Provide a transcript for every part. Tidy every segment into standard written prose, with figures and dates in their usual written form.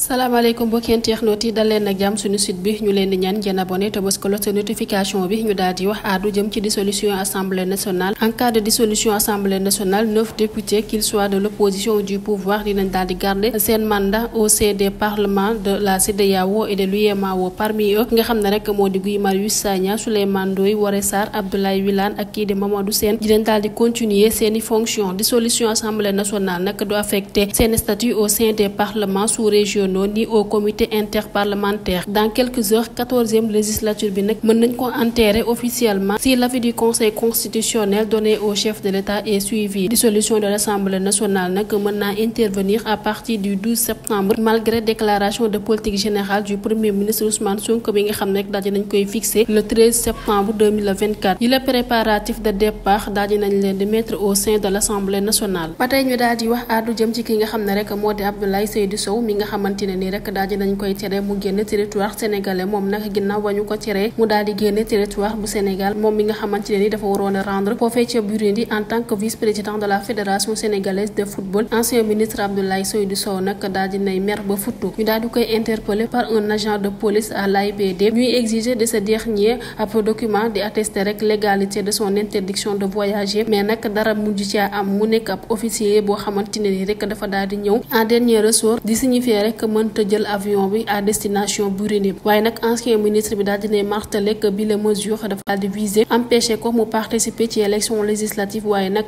salaamaaleykum mbokki internautes yi dal leen ak jàmm suñu site bi ñu leen di ñaan ngeen abonné te bës cloche de notification bi ñu daal di wax àddu jëm ci dissolution assemblée nationale. En cas de dissolution assemblée nationale, 9 députés qu'ils soient de l'opposition ou du pouvoir dinañ daal di garder seen mandat au sein des parlements de la CEDEAO et de l'UEMOA. Parmi eux nga xam ne rek moo di Guy Marius Sagna, Souleymane Ndoye, Woré Sarr, Abdoulaye Wilane ak kii di Mamadou Sène dinañ daal di continuer seeni fonctions. Dissolution assemblée nationale nag du affecter seen statut au sein des parlements sous-régionaux ni au comité interparlementaire. Dans quelques heures, 14e législature bi nag mën nañ ko enterrer officiellement si l'avis du conseil constitutionnel donné au chef de l'État est suivi. Dissolution de l'Assemblée nationale nag mën naa intervenir à partir du 12 septembre malgré déclaration de politique générale du premier ministre Ousmane Sonko bi nga xam ne rek daal dinañ koy fixer le 13 septembre 2024. yi la préparatif de départ daal dinañ leen di mettre au sein de l'Assemblée nationale. ba tey ñu daal di wax àddu jëm ci ki nga xam ne rek moo di Abdoulaye Seydou Sow mi nga xamante ne nii rek daal dinañ koy tere mu génn territoire sénégalais. Moom nag ginnaaw ba ñu ko teree mu daal di génn territoire bu Sénégal moom mi nga xamante ne ni dafa waroon a rendre foofee ca Burundi en tant que vice-président de la fédération sénégalaise de football. Ancien ministre Abdoulaye Seydou Sow nag daal dinay mer ba futtu. ñu daal di koy interpellé par un agent de police à l'AIBD ñuy exiger de ce dernier ab document di attester rek légalité de son interdiction de voyager, mais nag dara mujj ci am mu nekk ab officier boo xamante ne ni rek dafa daal di ñëw en dernier ressort di signifier rek mënta jël avion bi à destination Burundi. waaye nag ancien ministre bi daal dinay martelé que bi la mesure dafa daal di viser empêcher ko mu participer ci élection législative. waaye nag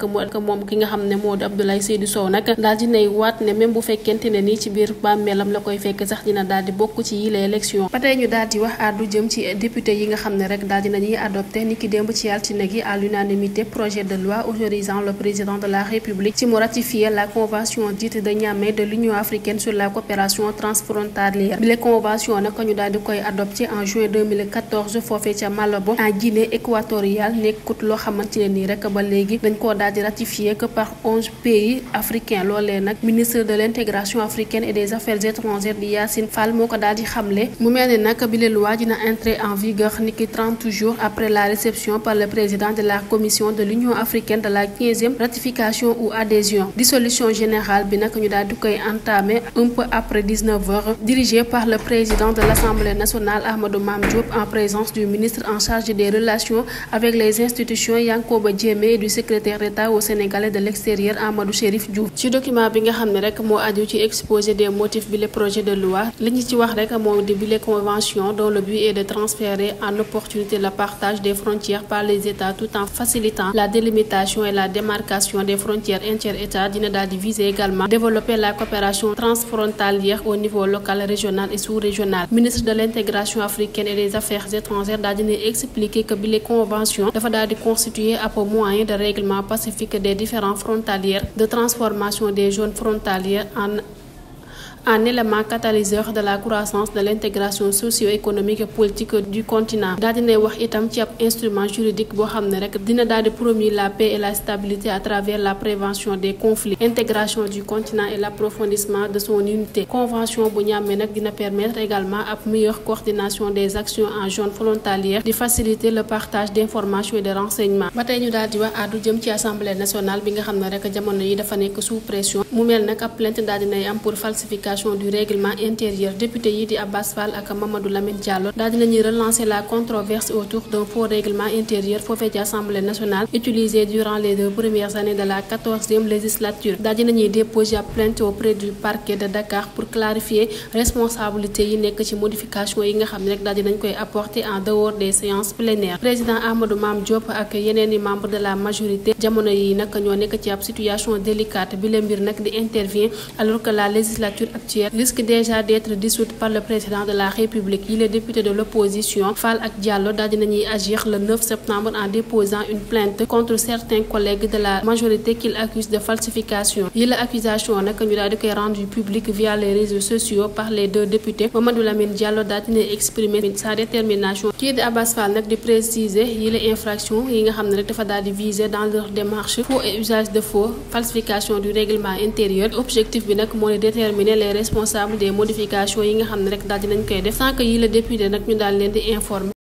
moom ki nga xam ne moo di Abdoulaye Seydou Sow nag daal dinay waat ne même bu fekkente ne nii ci biir bàmmeelam la koy fekk sax dina daal di bokk ci yile élection. ba tey ñu daal di wax àddu jëm ci député yi nga xam ne rek daal dinañuy adopté ni ki démb ci altine gi à l'unanimité projet de loi autorisant le président de la République ci mu ratifier la convention dite de Niamey de l'Union africaine sur la coopération transfrontalière. bi la convention nag ñu daal di koy adopté en juin 2014 foofee ca Malabo en Guinée équatoriale. nekkut loo xamante ne nii rek ba léegi dañ koo daal di ratifié que par 11 pays africains. loolee nag ministre de l'intégration africaine et des affaires étrangères di Yassine Fall moo ko daal di xamle. mu mel ni nag bi la loi dina entrer en vigueur niki 30 jours après la réception par le président de la commission de l'Union africaine de la 15e ratification ou adhésion. Dissolution générale bi nag ñu daal di koy entamer un peu après 19 heures dirigé par le président de l'Assemblée nationale Ahmadou Mame Diop en présence du ministre en charge des relations avec les institutions Yankoba Diémé et du secrétaire d'État au Sénégalais de l'extérieur Amadou Chérif Diouf. ci document bi nga xam ne rek moo aju ci exposé des motifs bi le projet de loi li ñu ci wax rek moo di bi les conventions dont le but est de transférer en opportunité le partage des frontières par les États tout en facilitant la délimitation et la démarcation des frontières inter-États. dina daal di viser également développer la coopération transfrontalière au niveau local, régional et sous-régional. Ministre de l'intégration africaine et des affaires étrangères daal dina expliquer que bi les conventions dafa daal di constituer ab moyen de règlement pacifique des différends frontaliers, de transformation des zones frontalières en élément catalyseur de la croissance de l'intégration socio-économique et politique du continent. daal dinay wax itam ci ab instrument juridique boo xam ne rek dina daal di promouvoir la paix et la stabilité à travers la prévention des conflits, intégration du continent et l'approfondissement de son unité. Convention bu Niamey nag dina permettre également ab meilleure coordination des actions en zone frontalière, di faciliter le partage d'informations et de renseignements. ba tey ñu daal di wax àddu jëm ci assemblée nationale bi nga xam ne rek jamono yi dafa nekk sous pression. mu mel nag ab plainte daal dinay am pour falsification du règlement intérieur. Député yi di Abbas Fall ak Mamadou Lamine Diallo daal dinañuy relancer la controverse autour d'un faux règlement intérieur foofee ci Assemblée nationale utilisé durant les 2 premières années de la 14e législature. daal dinañuy déposer plainte auprès du parquet de Dakar pour clarifier responsabilité yi nekk ci modification yi nga xam ne rek daal dinañ koy apporter en dehors des séances plénières. Président Amadou Mame Diop ak yeneen i membres de la majorité jamono yi nag ñoo nekk ci ab situation délicate. bi la mbir nag di intervient alors que la législature risque déjà d'être dissoute par le président de la République. yi les députés de l'opposition Fall ak Diallo daal dinañuy agir le 9 septembre en déposant une plainte contre certains collègues de la majorité qu'ils accusent de falsification. yi la accusation nag ñu daal di koy rendu public via les réseaux sociaux par les 2 députés. Mamadou Lamine Diallo daal dina exprimer sa détermination. kii di Abbas Fall nag di préciser yi la infraction yi nga xam ne rek dafa daal di viser dans leur démarche faux et usage de faux, falsification du règlement intérieur. objectif bi nag moo di déterminer les responsables des modifications yi nga xam ne rek daal dinañ koy def sans que yi la député nag ñu daal leen di informer.